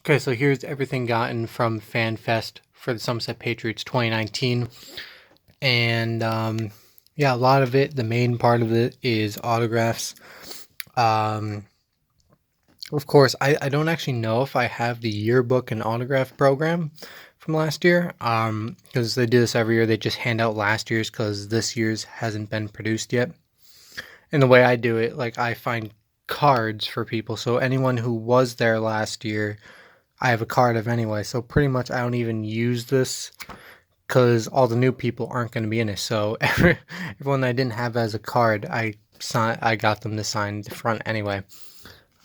Okay, so here's everything gotten from Fan Fest for the Somerset Patriots 2019. And yeah, a lot of it, the main part of it is autographs. Um, of course, I don't actually know if I have the yearbook and autograph program from last year. Because they do this every year. They just hand out last year's because this year's hasn't been produced yet. And the way I do it, like I find cards for people. So anyone who was there last year, I have a card of anyway. So pretty much I don't even use this because all the new people aren't going to be in it. So everyone that I didn't have as a card, I got them to sign the front anyway.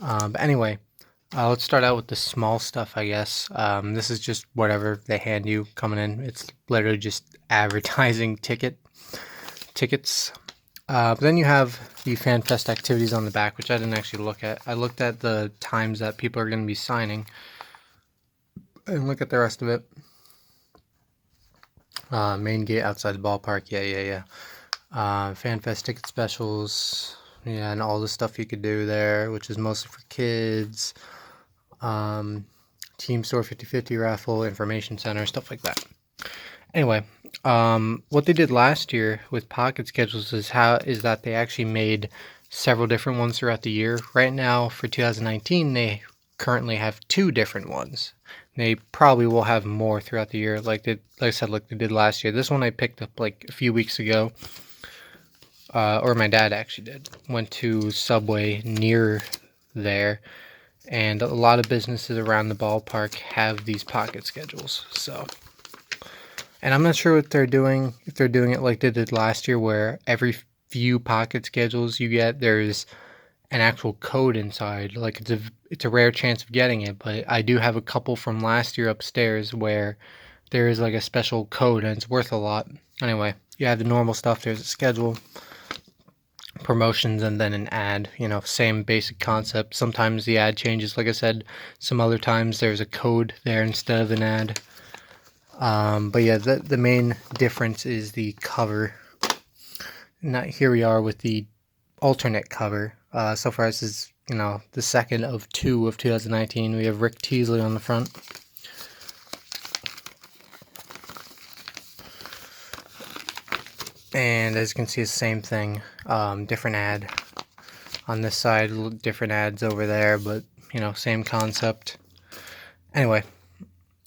But anyway, let's start out with the small stuff, I guess. This is just whatever they hand you coming in. It's literally just advertising tickets. But then you have the FanFest activities on the back, which I didn't actually look at. I looked at the times that people are going to be signing, and look at the rest of it. Main gate outside the ballpark. Yeah. FanFest ticket specials. Yeah, and all the stuff you could do there, which is mostly for kids. Team store 50/50 raffle, information center, stuff like that. Anyway, what they did last year with pocket schedules is that they actually made several different ones throughout the year. Right now for 2019, they currently have 2 different ones. They probably will have more throughout the year, like I said, like they did last year. This one I picked up like a few weeks ago, or my dad actually did. Went to Subway near there, and a lot of businesses around the ballpark have these pocket schedules. So, and I'm not sure what they're doing, if they're doing it like they did last year, where every few pocket schedules you get, there's an actual code inside. Like it's a rare chance of getting it, but I do have a couple from last year upstairs where there is like a special code and it's worth a lot. Anyway, you have the normal stuff. There's a schedule, promotions, and then an ad. Same basic concept. Sometimes the ad changes, like I said. Some other times there's a code there instead of an ad. But yeah, the main difference is the cover. Now here we are with the alternate cover. So far this is, the second of 2 of 2019. We have Rick Teasley on the front. And as you can see, it's the same thing. Different ad on this side, different ads over there, but, same concept. Anyway.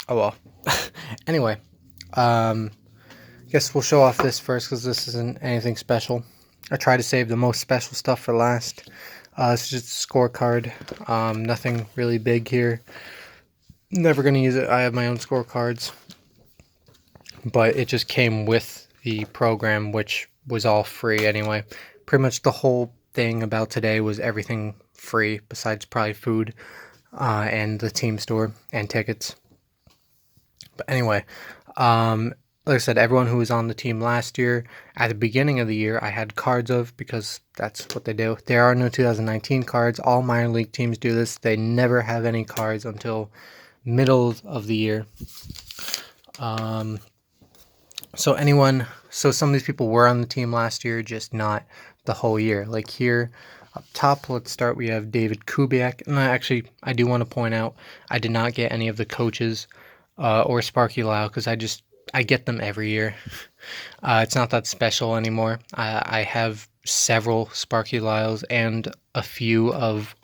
Oh well. Anyway. Guess we'll show off this first because this isn't anything special. I try to save the most special stuff for last. It's just a scorecard. Nothing really big here. Never going to use it. I have my own scorecards. But it just came with the program, which was all free anyway. Pretty much the whole thing about today was everything free, besides probably food and the team store and tickets. But anyway, like I said, everyone who was on the team last year, at the beginning of the year, I had cards of, because that's what they do. There are no 2019 cards. All minor league teams do this. They never have any cards until middle of the year. So some of these people were on the team last year, just not the whole year. Like here, up top, let's start. We have David Kubiak. And I do want to point out, I did not get any of the coaches or Sparky Lau, because I get them every year. It's not that special anymore. I have several Sparky Lyles and a few of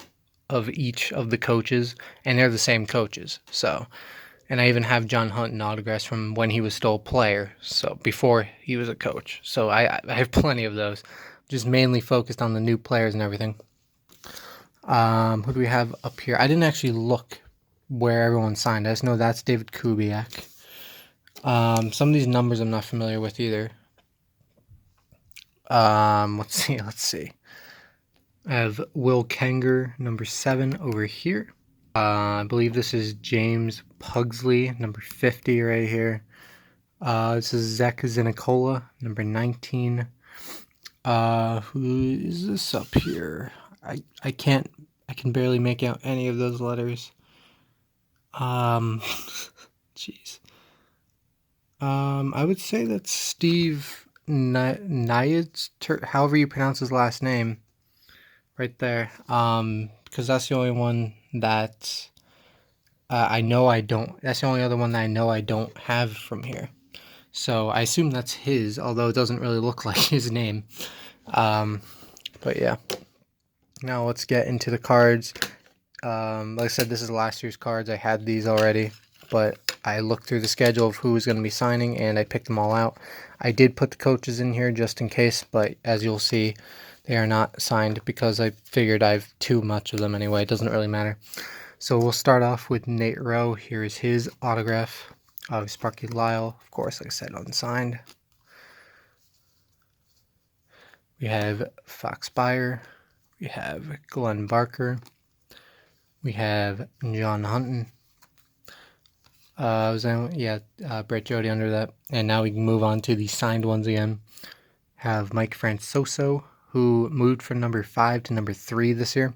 each of the coaches, and they're the same coaches. So, and I even have John Hunt and autographs from when he was still a player, so before he was a coach. So I have plenty of those. Just mainly focused on the new players and everything. Who do we have up here? I didn't actually look where everyone signed. I just know that's David Kubiak. Some of these numbers I'm not familiar with either. Let's see. I have Will Kenger, number 7 over here. I believe this is James Pugsley, number 50 right here. This is Zach Zinicola, number 19. Who is this up here? I can barely make out any of those letters. Jeez. I would say that's Steve Nyeds, however you pronounce his last name, right there. Because that's the only one that I know I don't. That's the only other one that I know I don't have from here. So I assume that's his, although it doesn't really look like his name. But yeah. Now let's get into the cards. Like I said, this is last year's cards. I had these already, but I looked through the schedule of who was going to be signing, and I picked them all out. I did put the coaches in here just in case, but as you'll see, they are not signed because I figured I have too much of them anyway. It doesn't really matter. So we'll start off with Nate Rowe. Here is his autograph of Sparky Lyle, of course, like I said, unsigned. We have Fox Beyer. We have Glenn Barker. We have John Hunton. Brett Jody under that. And now we can move on to the signed ones again. Have Mike Francoso, who moved from number 5 to number 3 this year.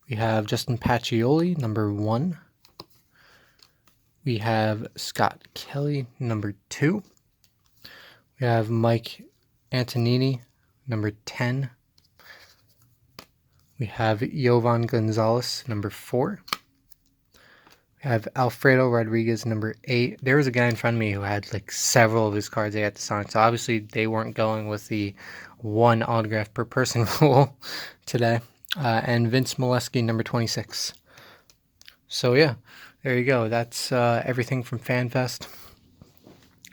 We have Justin Pacioli, number 1. We have Scott Kelly, number 2. We have Mike Antonini, number 10. We have Jovan Gonzalez, number 4. We have Alfredo Rodriguez, number 8. There was a guy in front of me who had like several of his cards they had to sign. So obviously they weren't going with the 1 autograph per person rule today. And Vince Molesky, number 26. So yeah, there you go. That's everything from Fan Fest.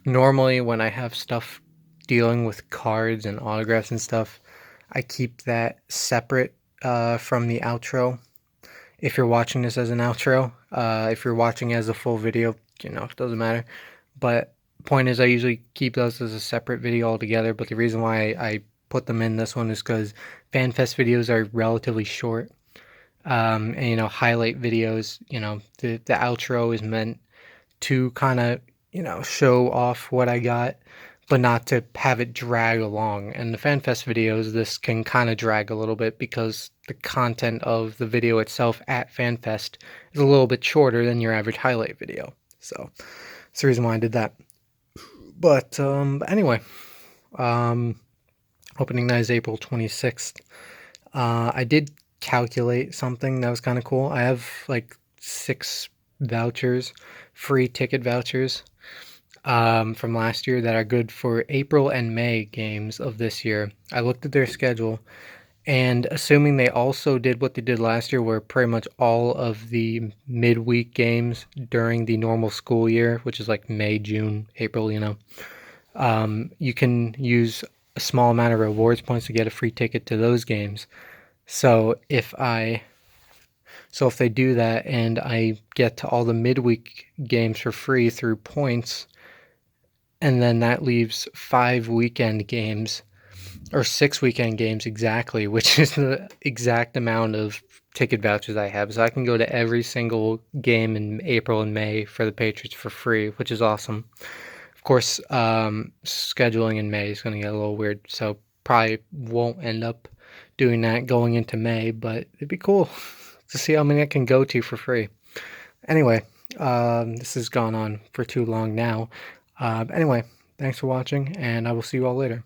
Normally when I have stuff dealing with cards and autographs and stuff, I keep that separate from the outro. If you're watching this as an outro, if you're watching as a full video, it doesn't matter. But point is, I usually keep those as a separate video altogether. But the reason why I put them in this one is because FanFest videos are relatively short. And highlight videos, the outro is meant to kind of, show off what I got, but not to have it drag along. And the FanFest videos, this can kind of drag a little bit because the content of the video itself at FanFest is a little bit shorter than your average highlight video. So that's the reason why I did that. But anyway, opening night is April 26th. I did calculate something that was kind of cool. I have like 6 vouchers, free ticket vouchers from last year that are good for April and May games of this year. I looked at their schedule, and assuming they also did what they did last year, where pretty much all of the midweek games during the normal school year, which is like May, June, April, you can use a small amount of rewards points to get a free ticket to those games. So if they do that and I get to all the midweek games for free through points, and then that leaves 5 weekend games, or 6 weekend games exactly, which is the exact amount of ticket vouchers I have. So I can go to every single game in April and May for the Patriots for free, which is awesome. Of course, scheduling in May is going to get a little weird, so probably won't end up doing that going into May, but it'd be cool to see how many I can go to for free. Anyway, this has gone on for too long now. Anyway, thanks for watching, and I will see you all later.